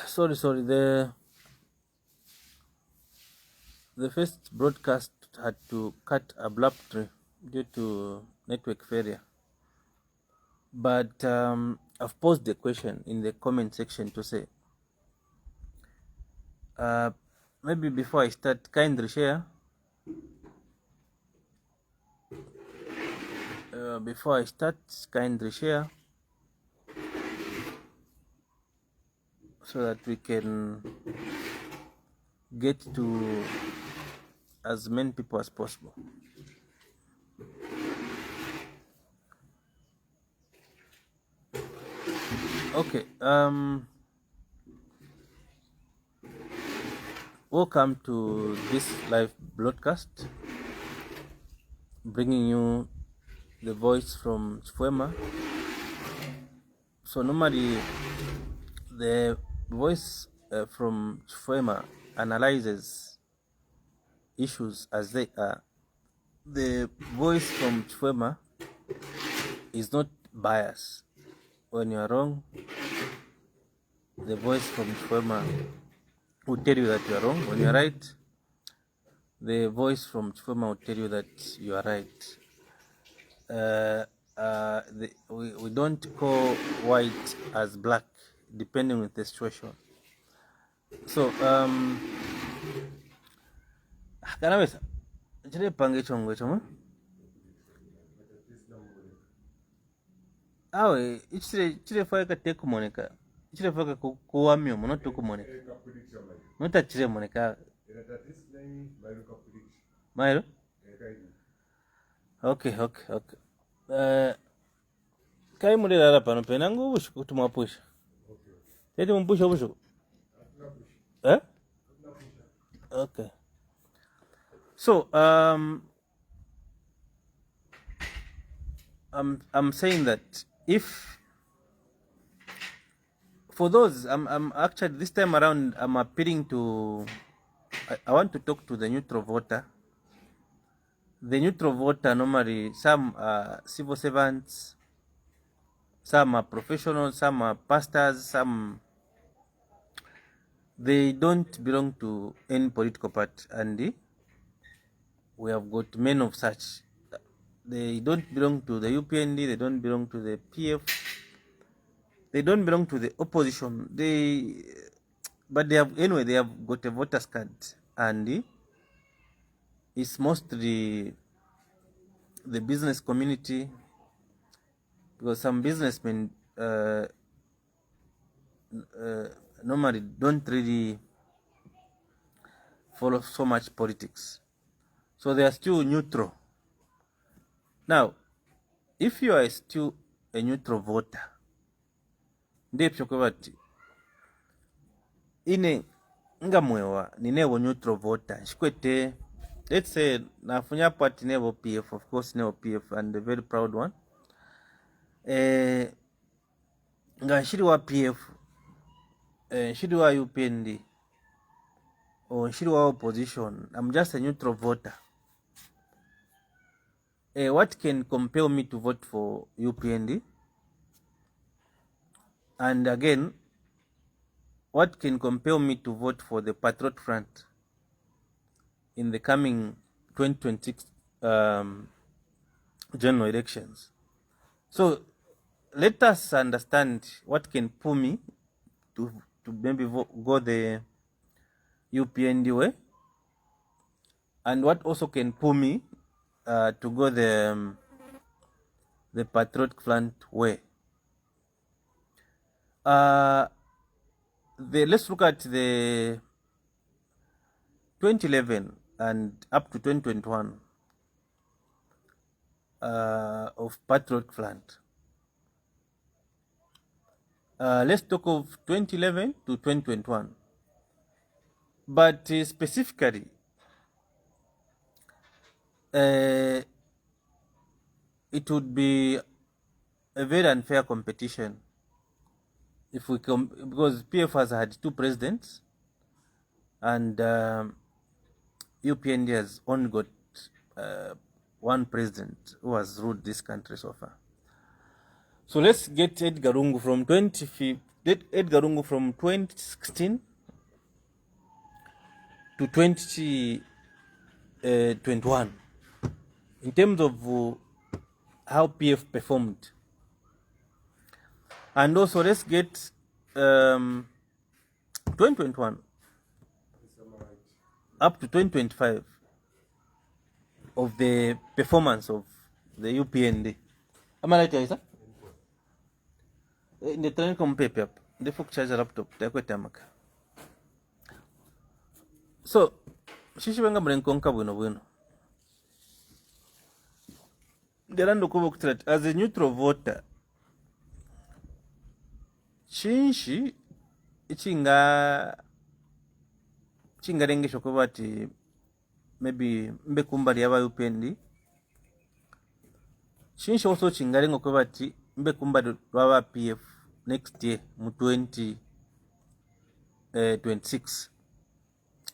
Sorry. The first broadcast had to cut abruptly due to network failure. But I've posed the question in the comment section to say, maybe before I start, kindly share. Before I start, kindly share so that we can get to as many people as possible. Okay. Welcome to this live broadcast, bringing you the voice from Chifwema. So normally the voice from Chifwema analyzes issues as they are. The voice from Chifwema is not biased. When you are wrong, the voice from Chifwema will tell you that you are wrong. When you are right, the voice from Chifwema will tell you that you are right. We don't call white as black, depending on the situation. So kanaweza chile pange chongo chomo awe chile faka teku moneka chile faka kuwamyo mono tuku moneka nota chile moneka mairo. Okay. Kai mulera hapa no penangu bushu kutuma push. Tedi mumpusha bushu. Okay. So I'm saying that if for those I'm actually this time around I'm appealing to I want to talk to the neutral voter. The neutral voter normally, some are civil servants, some are professionals, some are pastors, some they don't belong to any political party, and we have got many of such. They don't belong to the UPND, they don't belong to the PF, they don't belong to the opposition. But they have anyway. They have got a voter's card, and it's mostly the business community, because some businessmen normally don't really follow so much politics, so they are still neutral. Now, if you are still a neutral voter, ndepyokwebati ine ngamwewa ninewo neutral voter shikwete. Let's say nafunya party nevo PF, of course nevo PF, and a very proud one. Nga shiri wa PF, shiri wa UPND, or shiri wa opposition. I'm just a neutral voter. What can compel me to vote for UPND? And again, what can compel me to vote for the Patriotic Front in the coming 2026 general elections? So let us understand what can pull me to maybe go the UPND way, and what also can pull me to go the Patriotic Front way. Let's look at the 2011 and up to 2021 of Patriotic Front. Let's talk of 2011 to 2021. But specifically, it would be a very unfair competition if we because PF has had 2 presidents, and UPND has only got 1 president who has ruled this country so far. So let's get Edgar Lungu from Edgar Lungu from 2016 to 2021 in terms of how PF performed. And also let's get 2021 up to 2025 of the performance of the UPND. Am I right, Isa? In the training come paper up. The folk charge a laptop. So, Chifwema mrenkonka bueno. Derando kubo kutrat as a neutral voter. Chinshi chingarengesho kuba ati maybe mbe kumbali yaba UPND. Chinshi also chingarengo kuba ati mbe kumbali lwa PF next year mu 2026.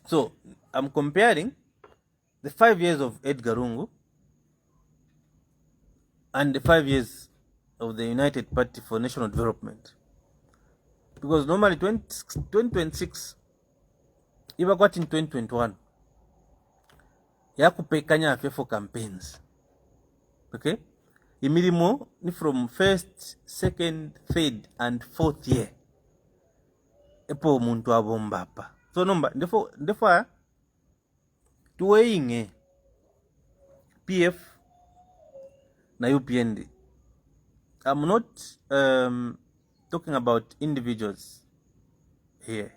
So I'm comparing the 5 years of Edgar Lungu and the 5 years of the United Party for National Development. Because normally 2026, if I got in 2021, yakupekanya afe for campaigns. Okay? Imirimo ni from first, second, third, and fourth year. Epo muntu abomba hapa. So number, therefore, tuweinge PF na UPND. I'm not talking about individuals here.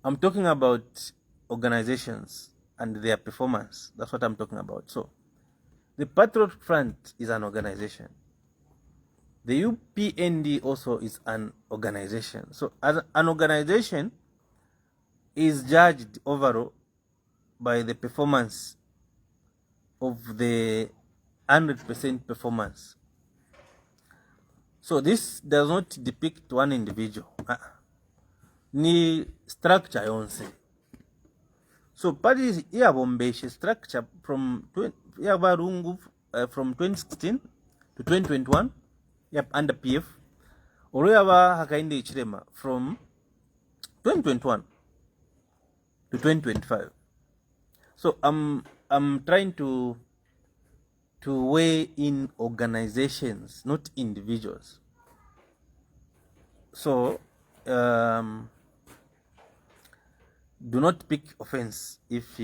I'm talking about organizations and their performance. That's what I'm talking about. So, the Patriotic Front is an organization. The UPND also is an organization. So, as an organization is judged overall by the performance of the 100% performance. So this does not depict one individual. Ni structure yonse. So party yabombeshe structure from Lungu from 2016 to 2021 under PF. Oroyaba hakainde Chifwema from 2021 to 2025. So I'm trying to weigh in organizations, not individuals. So do not pick offense if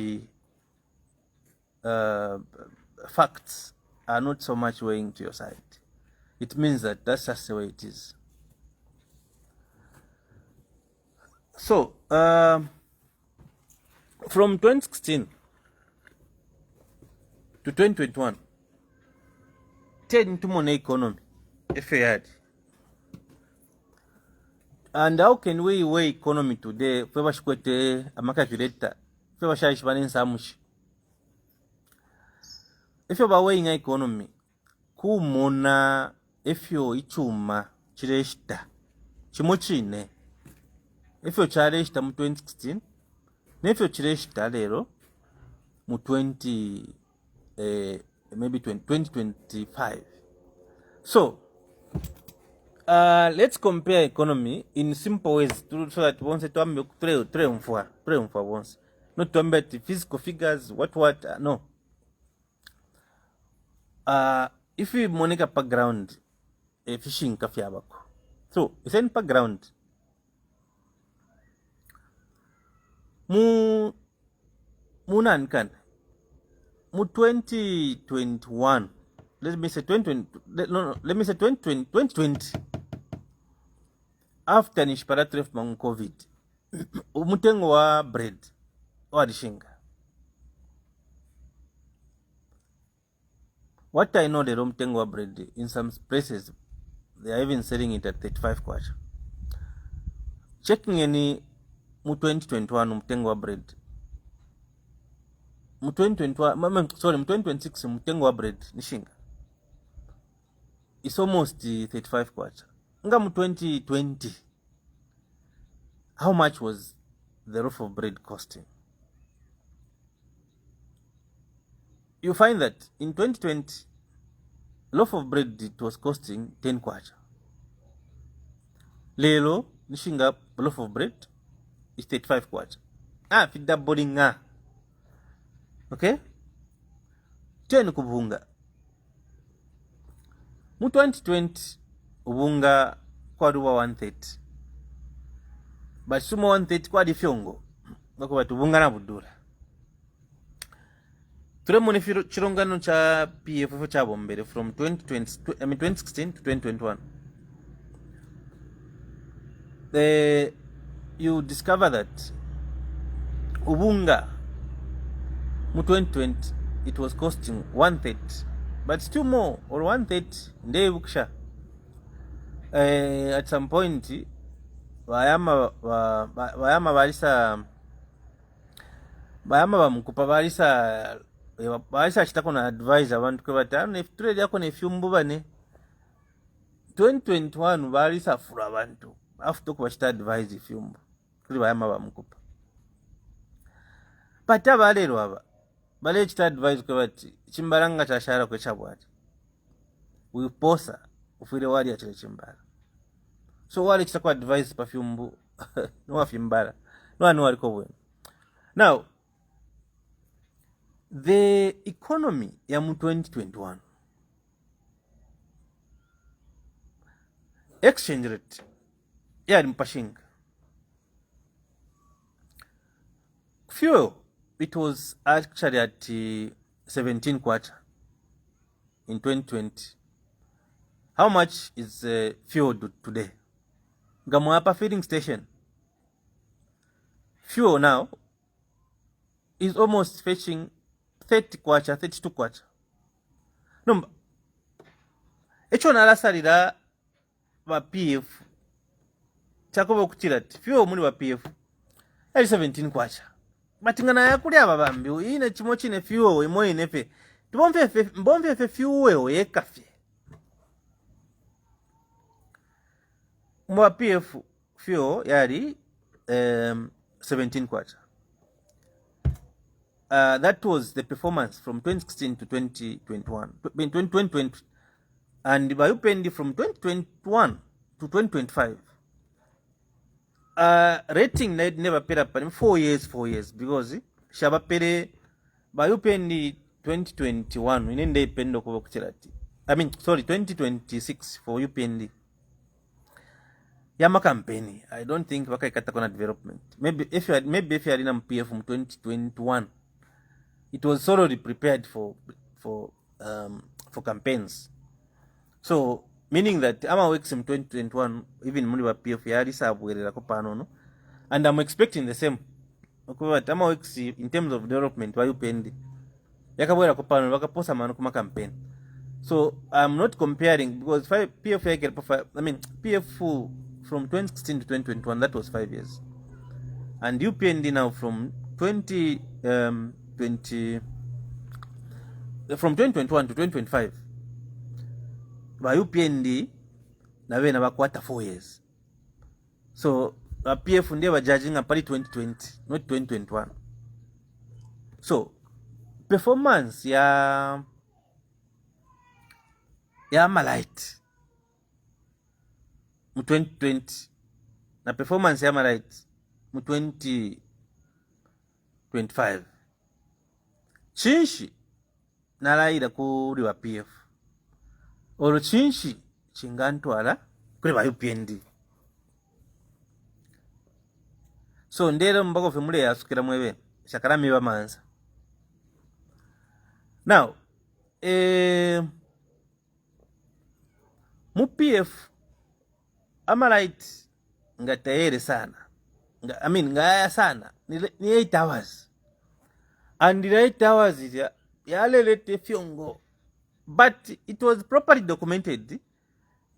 facts are not so much weighing to your side. It means that that's just the way it is. So from 2016 to 2021, into money economy, FAD. And how can we weigh economy today? Feva shikwete amakakileta. Feva shaishibani nsamushi. If you're weighing economy, kumona efyo ichuma chireshita chimochine. Efyo chareshita mu 2016, nefyo chireshita lero mu 2025. So let's compare economy in simple ways so that once to once not to ambit physical figures what no. If we monica background fishing kafya bako. So it's in background munan kan mu 2021, let me say 2020 after nishiparatref mang COVID umutengo wa bread wadishinga. What I know, the umutengo wa bread in some places they are even selling it at 35 kwacha. Checking any mu 2021 umutengo wa bread mu 2026 umutengo wa bread nishinga it's almost 35 kwacha. Nga mu 2020 how much was the loaf of bread costing? You find that in 2020 loaf of bread it was costing 10 kwacha. lelo nishinga loaf of bread is 35 kwacha fidda bolinga. Okay, 10 kubunga mu 2020 ubunga kwaduwa 130 but sumo 130 kwadi fyongo ngako batubunga na budura turemo ni chirongano cha PF chabo mbere from 2016 to 2021. You discover that ubunga mu 2020 it was costing 130 but still more or 130 ndeye buksha. At some point bayama bamukupa balisa chitako na advisor abantu kwe batano if trade yako ne fyumbu bane 2021 balisa fura abantu after ko bachita advise fyumbu kuri bayama bamukupa pata balero aba bale chita advise kwe bati chimbalanga chashara kwe chabwati uiposa ufire wali ya chile chimbala so wale chita kwa advise pa fyumbu no afimbala no anu waliko bwenu. Now the economy ya mu 2021 exchange rate yali mpashinga. Fuel it was actually at 17 kwacha in 2020. How much is fuel today? Gamwapa filling station fuel now is almost fetching 30 kwacha 32 kwacha. Number echo nalasalira ba PF chakobo kutirati fuel muri ba PF ali 17 kwacha batingana yakuli aba bambi ine chimo chine fuel imo inefe mbomve fe fuel yekafye mwa PF fuel yali 17 kwacha. That was the performance from 2016 to 2020 and by upend from 2021 to 2025. Rating never paid up in 4 years because shaba pere by upend 2021 we nende pendo ko kuchirati. 2026 for upend yama campaign. I don't think wakaikata kona development. Maybe if you had in PF from 2021 it was already prepared for campaigns. So meaning that ama works in 2021 even muli wa PF yari sabwerera ko panono and I'm expecting the same. Okuba ama works in terms of development wa upend yakabwera ko panono bakaposa mano kuma campaign. So I'm not comparing because PF from 2016 to 2021 that was 5 years. And UPND now from 2021 to 2025 by UPND nawe na bakwata 4 years. So PF ndiye ba judging apali 2020 not 2021. So performance ya Malite mu 2020 na performance ya Malite mu 2025 chinshi nalaira kuri wa PF olo chinshi chingantwala kuri ba upnd. So ndero mbako femule yasukira mwebe shakara miba manza. Now mu PF Amalite nga tayere sana ngaya sana ni 8 hours and 8 hours yalelete fyongo but it was properly documented.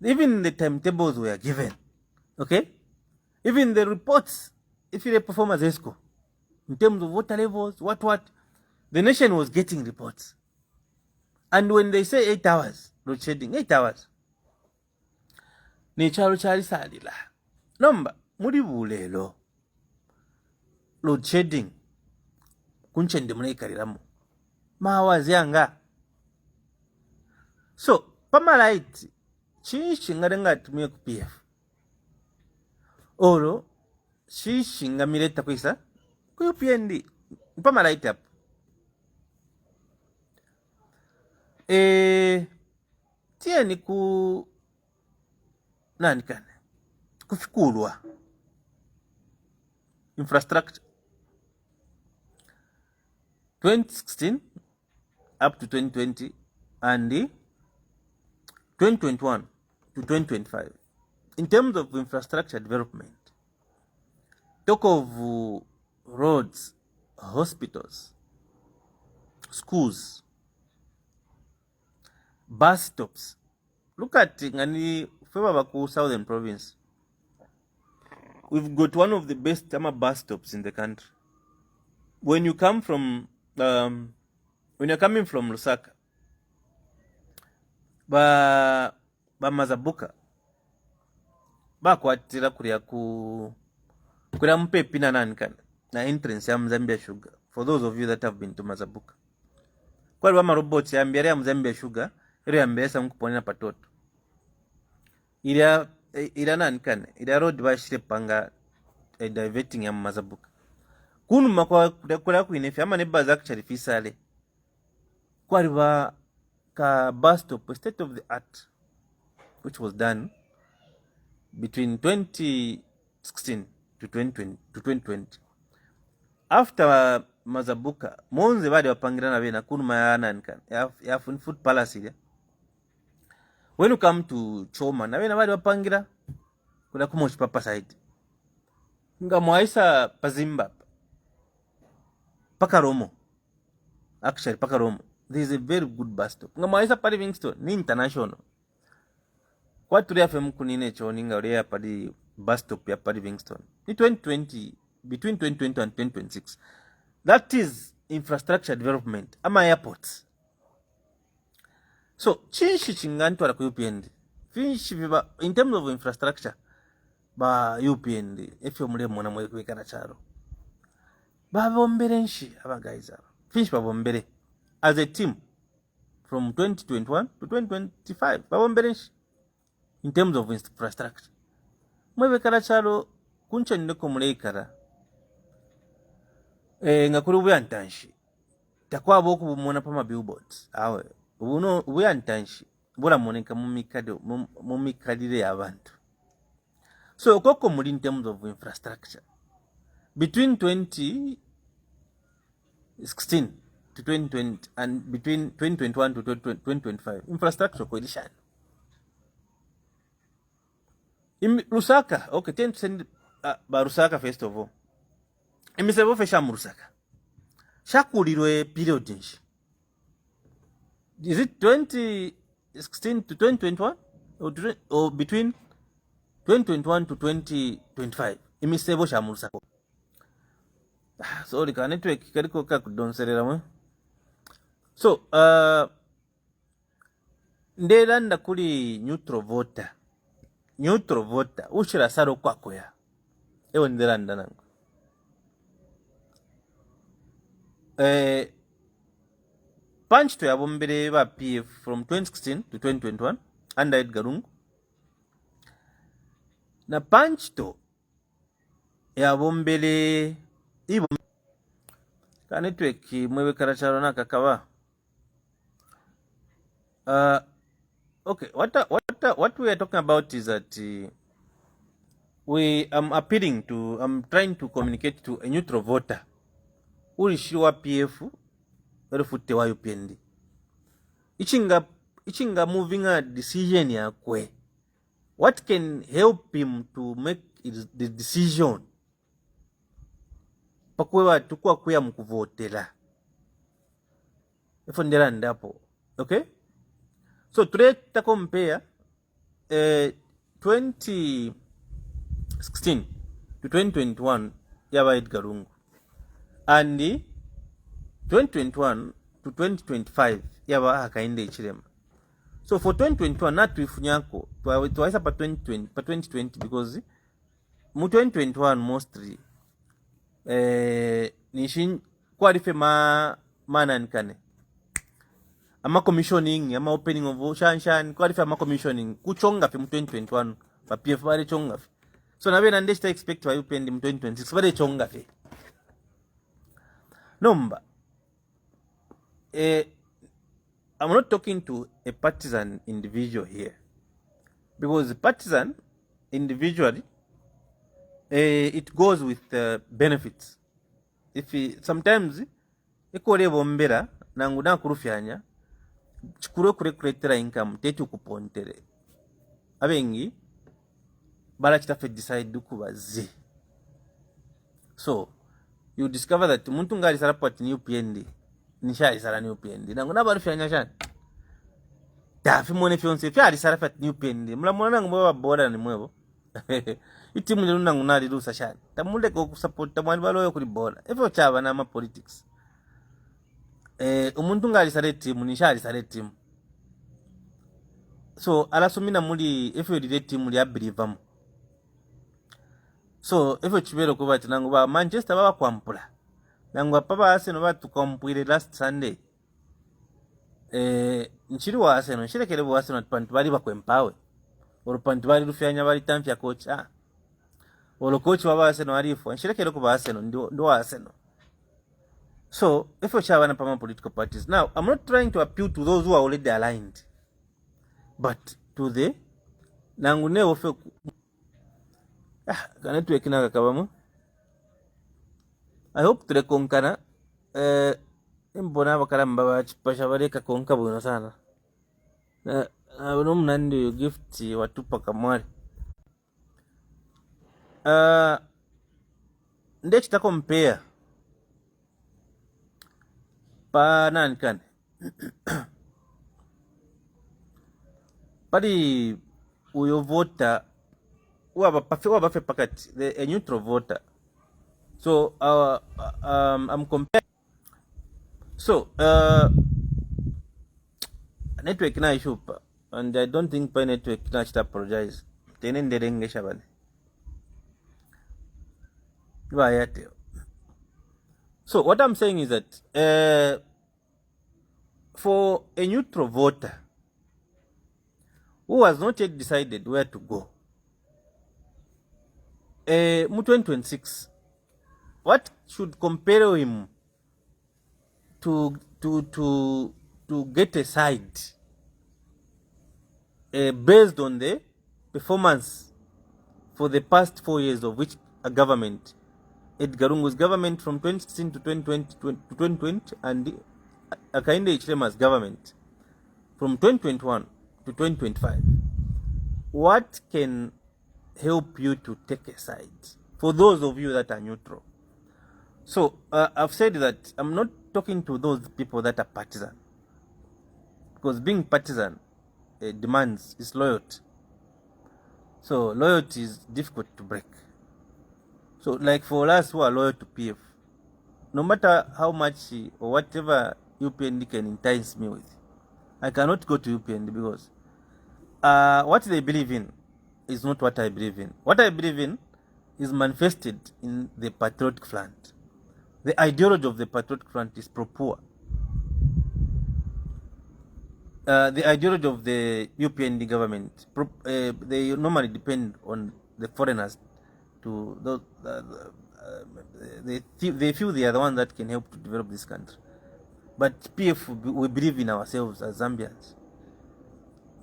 Even the timetables were given, okay, even the reports if the performance ESCO in terms of water levels what the nation was getting reports. And when they say 8 hours load shedding 8 hours ni chalo chali salila nomba muri bulelo load shedding kunchende munaikaliramu mawazi yanga. So Pamalite chinshi ngarenga tumye ku PF oro shishingamireta kwisa ku UPND mpama light up tieni ku nani kane kufikulwa infrastructure 2016 up to 2020 and 2021 to 2025 in terms of infrastructure development. Talk of roads, hospitals, schools, bus stops. Look at ngani Fema Southern Province. We've got one of the best bus stops in the country. When you come from when you're coming from Lusaka, ba Mazabuka, ba kwatira kuria mpepi na nankana na entrance ya Mzambia Sugar. For those of you that have been to Mazabuka, kwa wama robots ya mbere ya Mzambia Sugar, ilo ya mbesa mkuponina patoto. Ila nankana, ila road bashire panga diverting ya Mazabuka. Kunu makwa kula kuinefi ama neba za kucharifi sale. Kwa riba ka bus stop, state of the art, which was done between 2016 to 2020. After Mazabuka, monze bade wapangira na bena kunu mayana nkan. Ya food palace ya. When you come to Choma, na bena bade wapangira kula kumochi papa side. Nga mwaisa Pazimba. Pakaromo. Actually, Pakaromo. There is a very good bus stop. Nga mwaisa pa Livingstone ni international. Kwa tulia fe mkunine choninga urea pa di bus stop ya pa Livingstone. Ni 2020, between 2020 and 2026. That is infrastructure development. Ama airports. So, chinshi chingantwala ku UPND. In terms of infrastructure, ba UPND. Efyo mule mwana mwe kwekana charo. Babombere nshi aba guys aba. Finch babombere as a team from 2021 to 2025. Babombere nshi in terms of infrastructure. Mwe kala chalo kuncha ndeko mule ikara. Ngakuru buyantanshi. Takwa boku bumona pama billboards. Awe. Ubuno buyantanshi. Bula moneka mumikadire yabantu. So koko muli in terms of infrastructure. Between 2016 to 2020 and between 2021 to 2025, infrastructure coalition. In Lusaka, okay, 10% ba Lusaka first of all. Imisebo fesha mu Lusaka. Shakulirwe period nshi. Is it 2016 to 2021 or between 2021 to 2025? Imisebo sha mu Lusaka. Sorry, ka network kaliko kakudonserera mwe. So, ndelanda kuli neutral voter. Neutral voter. Ushira saro ukwakuya. Ewa ndelanda nangu. Punch to yabombere ba PF from 2016 to 2021. Under Edgar Lungu. Na punch to yabombere ibo ka network mwewe karacharo na kakawa. Okay, what we are talking about is that I'm trying to communicate to a neutral voter. Ulishiwa PF erufute wa UPND. Ichinga moving a decision yakwe. What can help him to make the decision? Pakwewa tukua kuya mkuvotela. Ifo ndela ndapo. Okay? So today ta compare 2016 to 2021 yaba Edgar Lungu. And 2021 to 2025 yaba Hakainde Ichilema. So for 2021 natu ifunyako tuwaisa pa 2020 because mu 2021 mostly nishin kwarife mana nkane ama commissioning ama opening of shanshan kwarife ama commissioning kuchonga fe mu 2021 pa PF bari chonga fe So nabe nande chita expect wa UPND mu 2026 bade chonga fe number I'm not talking to a partisan individual here, because partisan individually it goes with benefits. If sometimes ikole bombera nangu na kurufyanya chikuru kuretera income tetu kupontere abengi bala chitafe decide kubazi. So you discover that muntu ngali sarapati ni UPND nishali sara ni UPND nangu na barufyanya shani tafi mwone fionse fyali sarapati ni UPND mula nangu mwa boda ni mwebo itimu lelu nangu nali rusa shani tamule ko support tamwani baloyo kuli boda efo chaba na ma politics. Umuntu ngali sare timu nishali sare timu, so alasumina muli efo lile timu lya believe. So efo chibero kuba nangu ba Manchester baba kwampula nangu papa Arsenal batukompwire last Sunday. Nchiri wa Arsenal nshilekele wa Arsenal pantu bali bakwempawe olupantu bali lufyanya bali tampya coach olo coach wa Arsenal alifu nshilekele kuba Arsenal ndo Arsenal. So if you have a political parties, now I'm not trying to appeal to those who are already aligned, but to the nangune ofe kana tuwekina kabamu. I hope tule konkana mbona bakalamba bachipasha bareka konka buno sana no mnandi gift watupa kamwali ndechi ta compare pa nani kane pali uyo voter waba pafe pakati a neutral voter. So I'm comparing. So network na issue pa, and I don't think pa network na should apologize tenenderenge shabane wayate. So what I'm saying is that for a neutral voter who has not yet decided where to go, mu 2026, what should compel him to get a side based on the performance for the past 4 years of which a government, Edgar Lungu's government from 2016 to 2020 and Hakainde Hichilema's government from 2021 to 2025. What can help you to take a side for those of you that are neutral? So I've said that I'm not talking to those people that are partisan, because being partisan demands is loyalty. So loyalty is difficult to break. So like for us who are loyal to PF, no matter how much or whatever UPND can entice me with, I cannot go to UPND because what they believe in is not what I believe in. What I believe in is manifested in the Patriotic Front. The ideology of the Patriotic Front is pro-poor. The ideology of the UPND government, they normally depend on the foreigners to those, they feel they are the ones that can help to develop this country. But PF, we believe in ourselves as Zambians.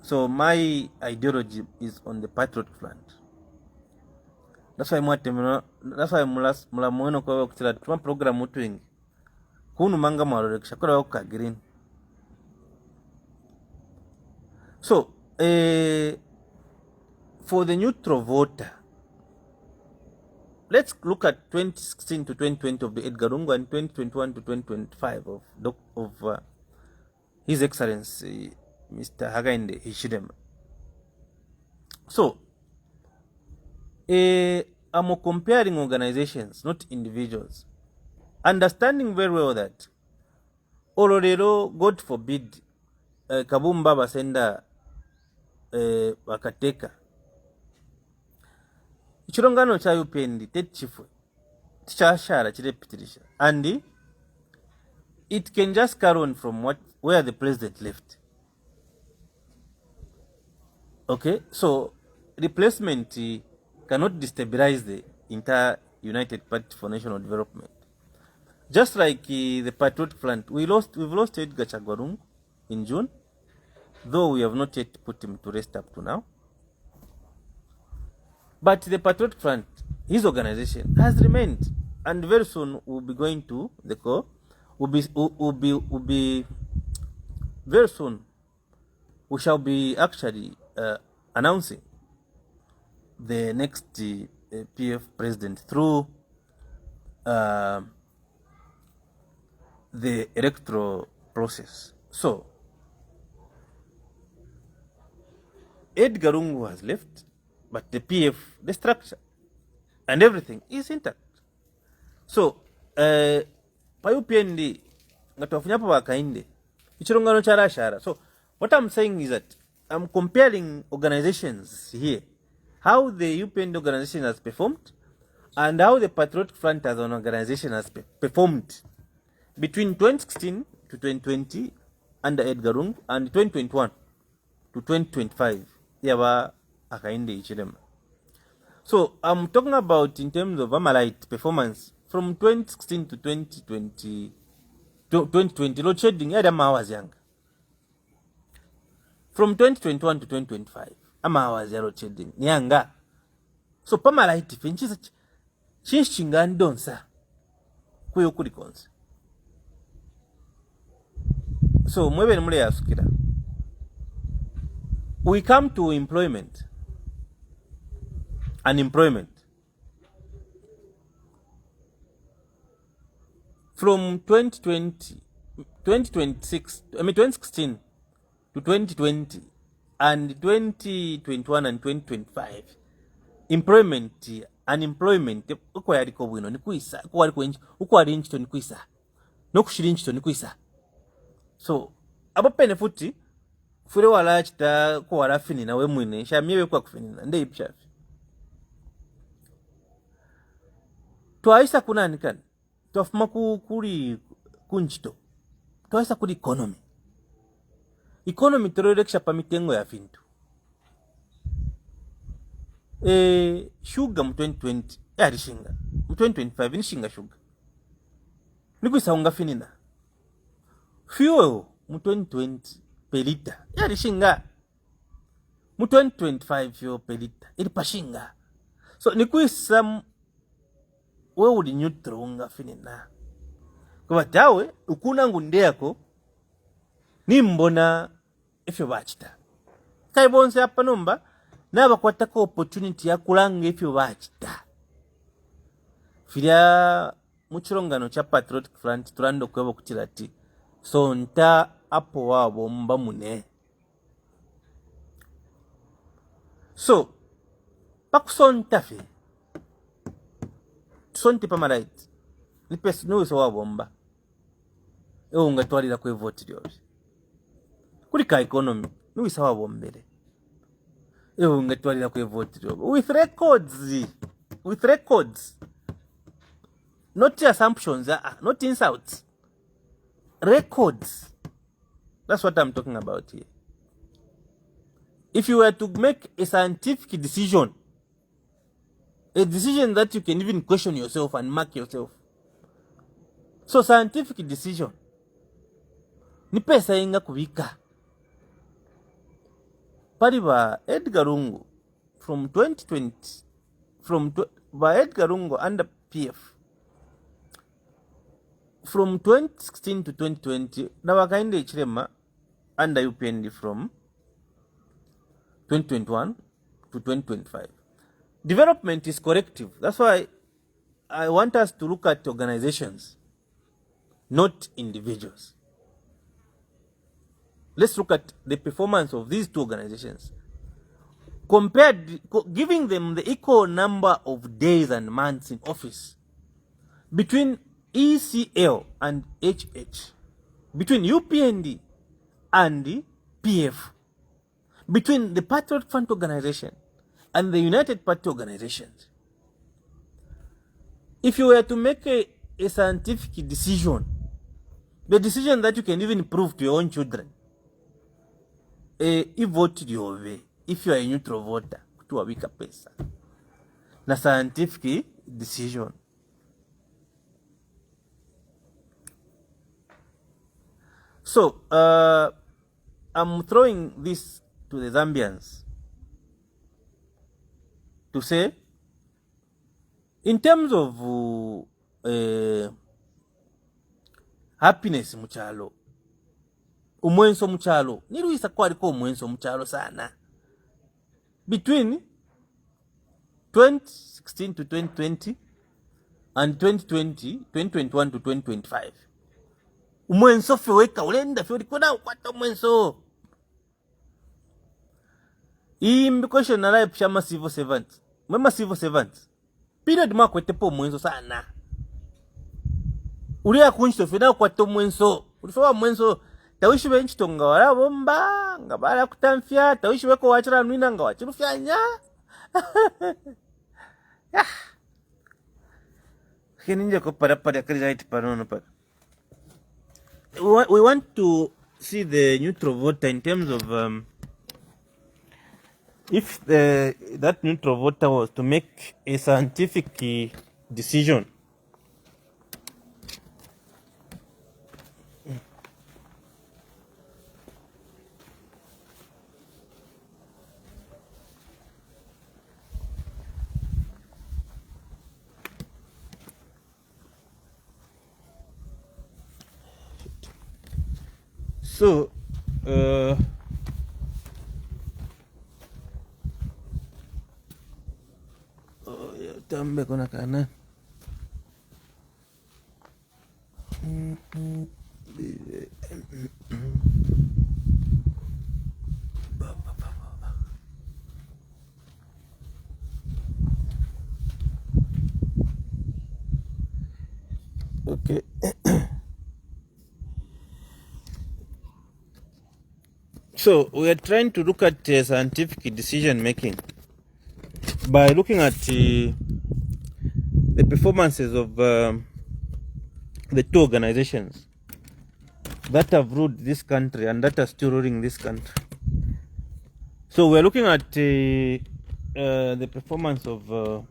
So my ideology is on the Patriotic Front. That's why mulamueno kwa kutila tuma program mutuingi kunu manga marore kishakura waka green. So for the neutral voter, let's look at 2016 to 2020 of the Edgar Lungu and 2021 to 2025 of His Excellency Mr. Hakainde Hichilema. So I'm comparing organizations, not individuals, understanding very well that olorero, God forbid, kabumba basenda wakateka ichirongano cha UPND techifwe tichashara chirepitirisha, and it can just carry on from where the president left. Okay, so replacement cannot destabilize the entire United Party for National Development. Just like the Patriotic Front, we've lost Edgar Chagwarung in June, though we have not yet put him to rest up to now. But the Patriotic Front, his organization, has remained, and very soon we'll be going to the core. Will be very soon. We shall be actually announcing the next PF president through the electoral process. So Edgar Lungu has left, but the PF, the structure and everything is intact. So pa UPND ngatofunyapo wakainde ichirongano charashara. So what I'm saying is that I'm comparing organizations here, how the UPND organization has performed and how the Patriotic Front as an organization has performed between 2016 to 2020 under Edgar Lungu and 2021 to 2025 yaba akainde ichirema. So I'm talking about in terms of Amalite performance from 2016 to 2020 load shedding Adama was young. From 2021 to 2025 Ama was load shedding nyanga. So Pamalite finchisa chinshi chingandonsa kuyo kuri konse. So mwebe nimule yasukira. We come to employment. Unemployment. From 2016 to 2020 and 2021 and 2025, employment, unemployment, uko yariko bwino ni kuisa, uko ari nchito ni kuisa, nokushiri nchito ni kuisa. So, abo penefuti, fure wala chita kwa wala finina we mwine, shamiewe kwa kufinina, nde ipshafi. Tuwaisa kuna nikani, tuwafuma kuri kunchito, tuwaisa kuri economy. Economy terorekisha pa mitengo ya fintu. Sugar mu 2020, yari shinga. Mu 2025, ni shinga sugar. Nikuisa unga finina. Fuel mu 2020, per liter, yari shinga. Mu 2025, fuel per liter, ili pa shinga. So, nikuisa we uli neutral unga finina. Kwa tawe, ukuna ngunde yako, ni mbona efyo bachita. Kaibonse hapa nomba, naba kwa taka opportunity ya kulanga efyo bachita. Filia muchirongano cha Patriotic Front, turando kwebo kuchilati. So nta apo wabo mba mune. So, pakusonta fi. Sonti Pamalite. Nipesi nuwe wabo mba. Ewo ungatwalira kwe vote lyobi. Kulika economy, nuwe wabo mbele. Ewo ungatwalira kwe vote lyobi. With records. Not assumptions, not insults. Records. That's what I'm talking about here. If you were to make a scientific decision, a decision that you can even question yourself and mark yourself. So scientific decision. Ni pesa inga kubika. Pariba Edgar Lungu from 2020 by Edgar Lungu under PF. From 2016 to 2020, na wakainde ichirema under UPND from 2021 to 2025. Development is corrective. That's why I want us to look at organizations, not individuals. Let's look at the performance of these two organizations. Giving them the equal number of days and months in office between ECL and HH, between UPND and the PF, between the Patriotic Front organization and the United Party organizations. If you were to make a scientific decision, the decision that you can even prove to your own children, if voted your way, if you are a neutral voter, to a weaker person. na scientific decision. So I'm throwing this to the Zambians to say, in terms of happiness muchalo, umwenso muchalo, niruisa kwa liko umwenso muchalo sana. Between 2016 to 2020 and 2021 to 2025. Umwenso feweka ulenda fewe kuna ukwata umwenso. Imbi question na life shama civil servants. Mwema civil servants. Period mwako etepo umwenso sana. Ulia kunchito fewe na ukwata umwenso. Ulifewa umwenso. Tawishi benchi tonga wala bomba. Nga bala kutamfia. Tawishi weko wachara nwina nga wachirufia nya. Keninja ko para kari iti panono pa. We want to see the neutral voter in terms of if that neutral voter was to make a scientific decision. So, tambe kuna kana. Okay. So we are trying to look at scientific decision making by looking at the performances of the two organizations that have ruled this country and that are still ruling this country. So we are looking at the performance of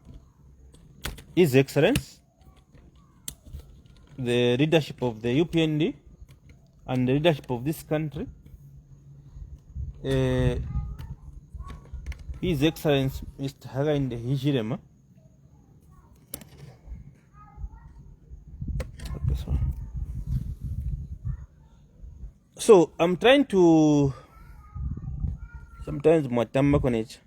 His Excellency, the leadership of the UPND, and the leadership of this country. His Excellency Mr. Hakainde Hichilema. So I'm trying to sometimes mwatamba konecha.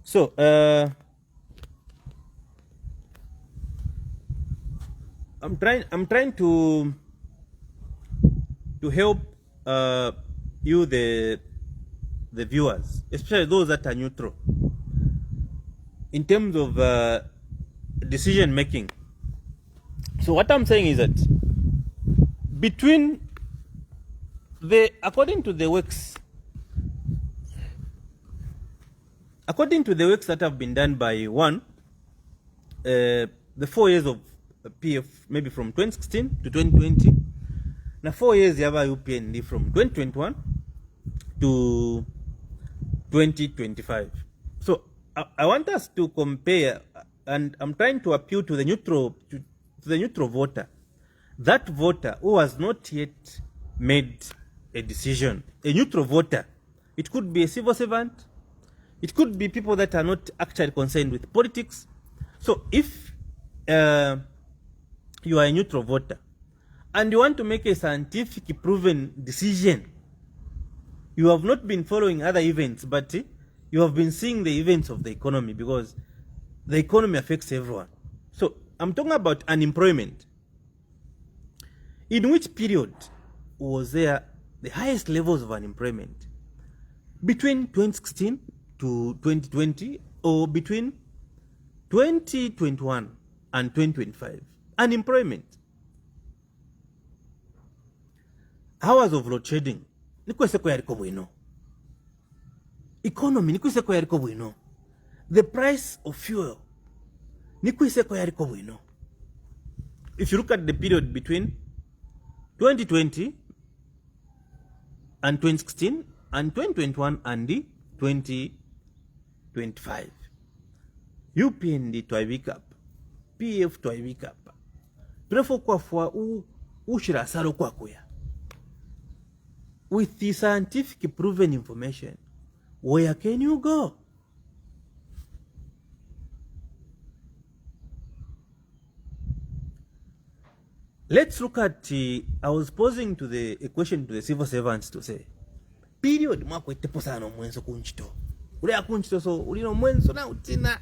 So I'm trying to help you the viewers, especially those that are neutral, in terms of decision making. So what I'm saying is that according to the works that have been done by the 4 years of PF, maybe from 2016 to 2020, now 4 years you have UPND from 2021 to 2025. So I want us to compare, and I'm trying to appeal to the neutral voter, that voter who has not yet made a decision. A neutral voter, it could be a civil servant, it could be people that are not actually concerned with politics. So if you are a neutral voter and you want to make a scientific proven decision, you have not been following other events, but you have been seeing the events of the economy, because the economy affects everyone. So I'm talking about unemployment. In which period was there the highest levels of unemployment? Between 2016 to 2020, or between 2021 and 2025? Unemployment. Hours of load shedding. economy nikwiseko yaliko bwino, the price of fuel nikwiseko yaliko bwino. If you look at the period between 2020 and 2016 and 2021 and 2025, UPND twaibika, PF twaibika, turefo kwafwa ushira asaro ukwakuya. With the scientific proven information, where can you go? Let's look at, I was posing to a question to the civil servants to say, period mwakwete posano mwenso kunchito. Ule akunchito so, ulino mwenso na utina.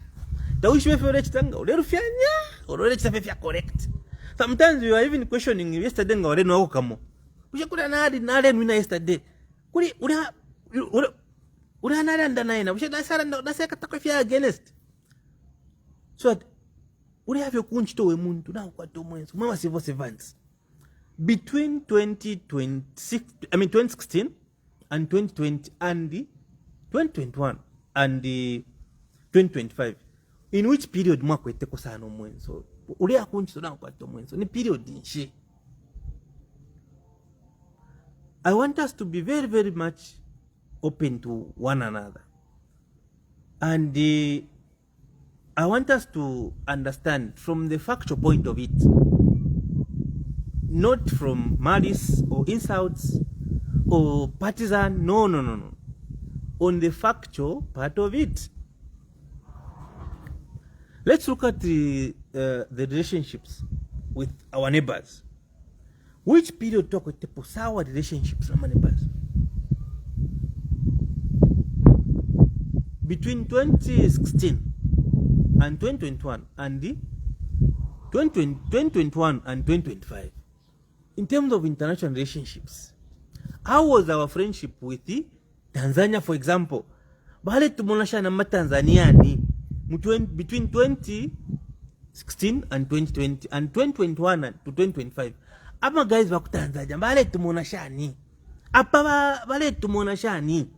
Tawishiwe fyo chitanga, ule rufyanya, ule chitafefya correct. Sometimes we were even questioning yesterday nga wale nwako kamo. Ushakura nade nwina yesterday. Kuli ule nade andanaina, ushakura nase katakofya against. So that, ule havyo kunchito we muntu na ukwato mwenso. Mwa civil servants. Between 2016 and 2020 and 2021 and 2025, in which period mwakwete kosano mwenso? Ule akunchito na ukwato mwenso. Ni period nshi. I want us to be very, very much open to one another. And I want us to understand from the factual point of it, not from malice or insults or partisan, no. On the factual part of it. Let's look at the relationships with our neighbors. Which period talk with our relationships with our neighbors? Between 2016 and 2021 and 2021 and 2025, in terms of international relationships, how was our friendship with the Tanzania, for example? Bale tumonasha na Tanzaniani between 2016 and 2020 and 2021 to 2025. Ama guys baku Tanzania bale tumonasha ni. Apa bale tumonasha ni.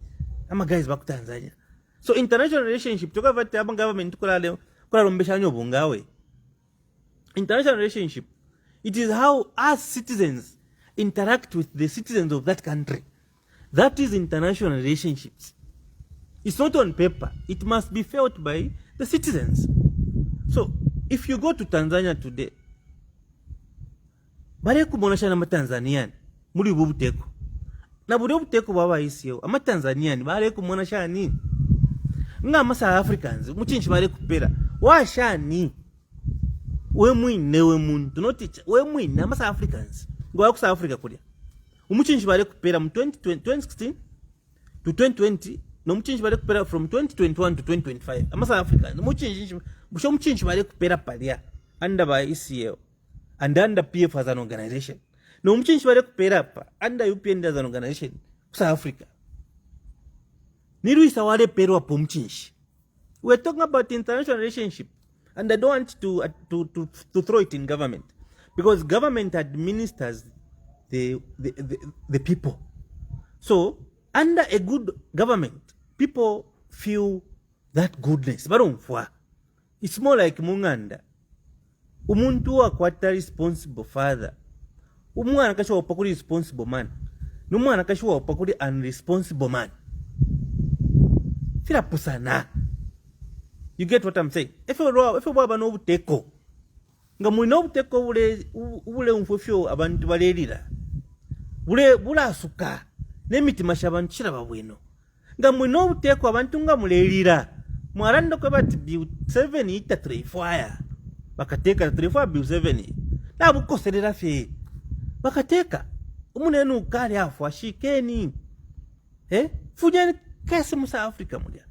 Ama guys baku Tanzania. So international relationship toka vate aba government kula lombesha nyobo ngawe. International relationship, it is how us citizens interact with the citizens of that country. That is international relationships. It's not on paper. It must be felt by the citizens. So if you go to Tanzania today, bale kumonasha na Tanzanian muri bubuteko. Na bubuteko baba isio ama Tanzanian bale kumonasha ni. Nga masa Africans muchinchi bale kupera washani we mwine we muntu no teacher we mwine amasa Africans ngo akusa Africa kulia umuchinchi bale kupera mu 2016 to 2020 no muchinchi bale kupera from 2021 to 2025 amasa Africans muchinchi bale kupera palia under by ECL and under PF as an organization no muchinchi bale kupera pa under UPND as an organization kusa Africa niruisa wale pero hapo mchinshi. We're talking about international relationship, and I don't want to throw it in government, because government administers the people. So under a good government, people feel that goodness. It's more like munganda. Umuntu akwata responsible father. Umwana kashuwa upakuri responsible man. Numwana kashuwa upakuri unresponsible man. Fila pusana. You get what I'm saying? If you have no teko, nga mwino teko ule umfufyo abantu balelira. Bula suka. Nemiti mashabantu shiraba bwino. Nga mwino teko abantu nga mulelira. Mwarando kwa bati biu 7 ita 3 fire. Bakateka 3 fire biu 7. Na bukoserera fe. Bakateka. Umunenu kali afu ashikeni. Fujani kesi musa Afrika mulia.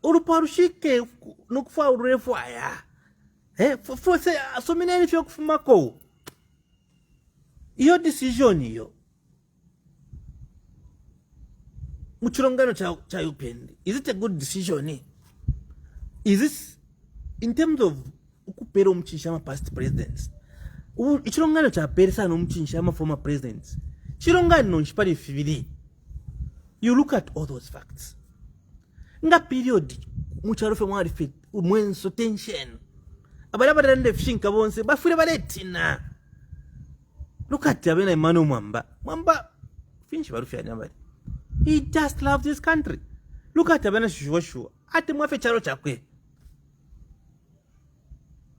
Uruparushike nukufa urefu aya. Fose asomineni fyo kufumako. Iyo decision iyo. Muchurongano cha UPND. Is it a good decision? Is this in terms of ukupero mchinshama past presidents? Ichurongano cha perisa no mchinshama former presidents. Chirongano nshipari fibili. You look at all those facts. Nga period mucharufe mwarife umwenso tension. Abala nde fishinka bonse bafure baletina. Look at Abena Emmanuel Mwamba. Mwamba finish barufe anyabali. He just loves this country. Look at Abena Shushua. Ate mwafe charo chakwe.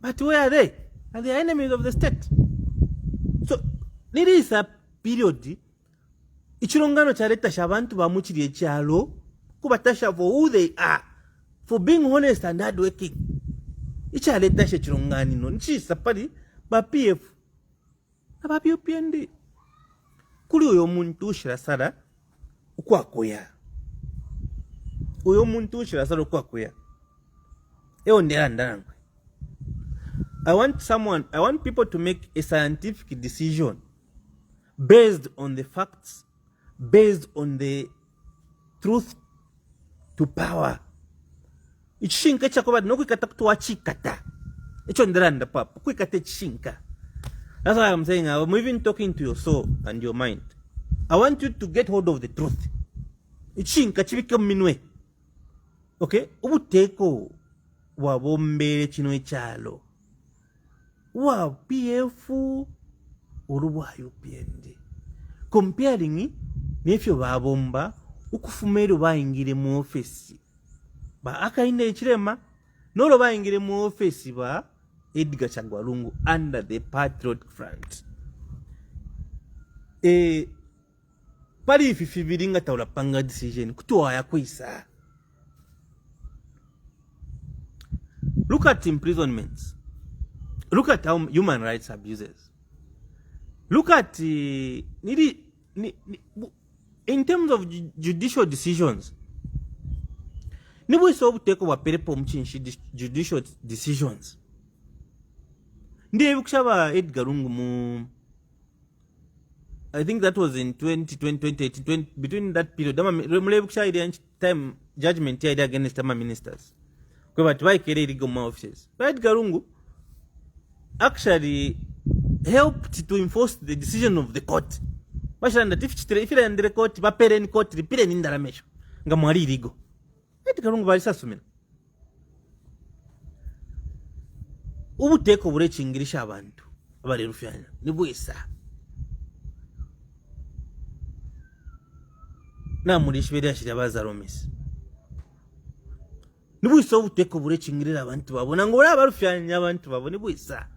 But where are they? Are they enemies of the state? So, there is a period ichirongano chareta shabantu bamuchiri echalo kubatasha for who they are, for being honest and hardworking. Ichaleta shechirongani no nchi sapali ba PF na ba upnd kuli oyo muntu shirasara ukwakuya. Oyo muntu shirasara ukwakuya. Eo ndera ndarangwe. I want people to make a scientific decision based on the facts, based on the truth to power. Ichishinka chakoba no kwikata kutuwa chikata. Icho ndiranda papa, kwikata chishinka. That's why I'm saying I'm even talking to your soul and your mind. I want you to get hold of the truth. Ichishinka chibika minwe. Okay? Ubuteko wabombele chino echalo. Wa PF uruwa UPND. Comparing nefyo babomba ukufumero bayingire mu office ba akainde echirema nolo bayingire mu office ba Edgar Chagwalungu under the Patriotic Front. Pari fifibiringa taula panga decision kutuwa ya kuisa. Look at imprisonments. Look at how human rights abuses. Look at in terms of judicial decisions. Nibu so take over perepo chinshi judicial decisions. Ndiye bukushaba Edgar Lungu I think that was in 2018, between that period. Mule bukusha time judgment here against Tama ministers. Kwa batu wai kere iligo ma offices. But Edgar Lungu actually helped to enforce the decision of the court. Bashanda if you under the court, bapere ni court, ripire ni ndaramesho. Nga mwari iligo. Edgar Lungu balisa sumina. Ubuteko bure chingirisha abantu. Abari rufyanya. Nibuisa. Na murishibere ashira bazaromis. Nibuisa ubuteko bure chingirira abantu babona ngo barufyanya abantu babone buisa.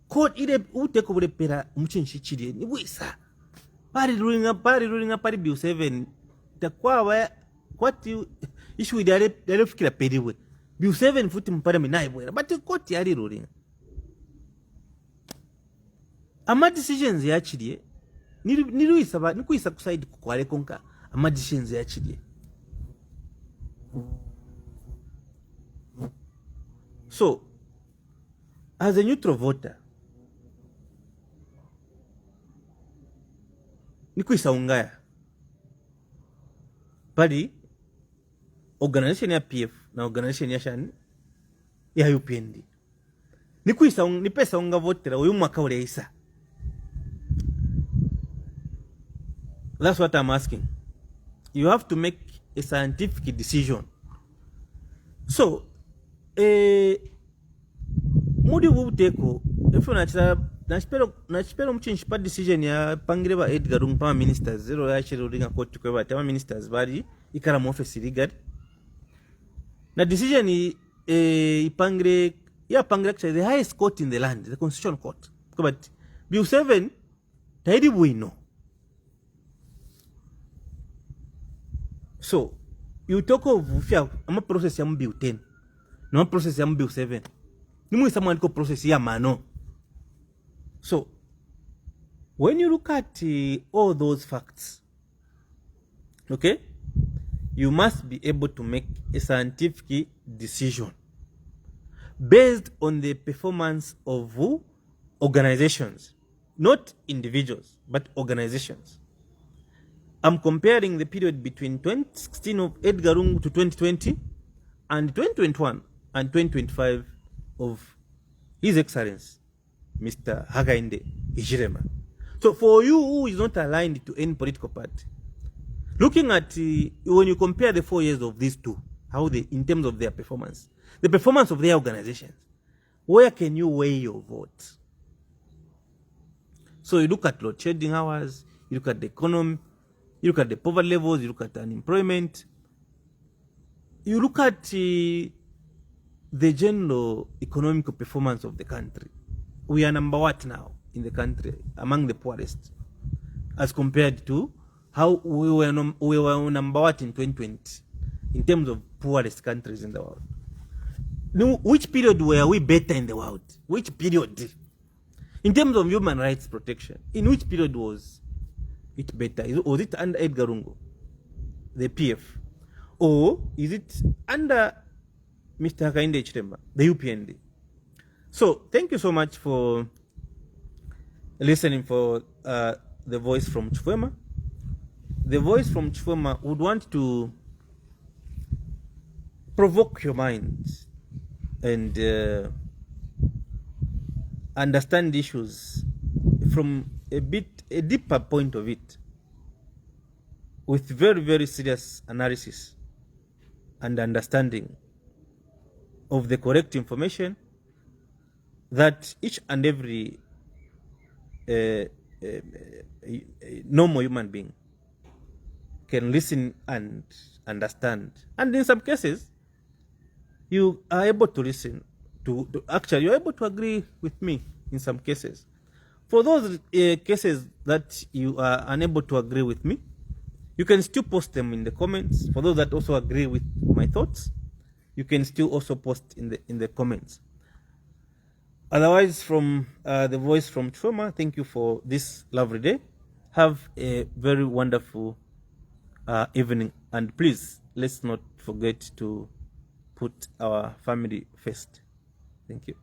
Court ile ubuteko bure pera umuchinshi chiri nibuisa. Pari rulinga pari bill 7 takwa what issue dale fikira periwe. Bill 7 futi mpara minaibwera but court yari rulinga. Ama decisions yachiriye niruisaba nikuisa kuside kukwale konka ama decisions yachiriye. So, as a neutral voter, nikuisa ungaya. Bali, organization ya PF na organization ya shani ya UPND. Nikuisa nipesa unga votera uyu mwaka ule isa. That's what I'm asking. You have to make a scientific decision. So, mudi wubuteko, efu nachipero mchinshi pa decision ya pangireba Edgar Lungu pa ministers, zero ya chiro ringa koti kweba, tema ministers bari, ikara mwofesi rigari. Na decision ipangire, ya pangire actually the highest court in the land, the constitutional court. But Bill 7, taidi buino. So, you talk of ama process ya Bill 10, no process ya Bill 7. Nimu someone ko process ya mano. So, when you look at all those facts, okay, you must be able to make a scientific decision based on the performance of organizations, not individuals, but organizations. I'm comparing the period between 2016 of Edgar Lungu to 2020 and 2021 and 2025 of His Excellency, Mr. Hakainde Hichilema. So for you who is not aligned to any political party, Looking at, when you compare the 4 years of these two, how they, in terms of their performance, the performance of their organizations, where can you weigh your vote? So you look at load shedding hours, you look at the economy, you look at the poverty levels, you look at unemployment, you look at the general economic performance of the country. We are number what now in the country among the poorest, as compared to how we were number what in 2020 in terms of poorest countries in the world. Which period were we better in the world? Which period? In terms of human rights protection, in which period was it better? Was it under Edgar Lungu, the PF? Or is it under Mr. Hakainde Chifwema, the UPND? So thank you so much for listening for the voice from Chifwema. The voice from Chifwema would want to provoke your mind and understand issues from a deeper point of it, with very, very serious analysis and understanding of the correct information that each and every normal human being can listen and understand. And in some cases, you are able to listen to actually, you're able to agree with me in some cases. For those cases that you are unable to agree with me, you can still post them in the comments. For those that also agree with my thoughts, you can still also post in the comments. Otherwise, from the voice from Chifwema, thank you for this lovely day. Have a very wonderful evening, and please, let's not forget to put our family first. Thank you.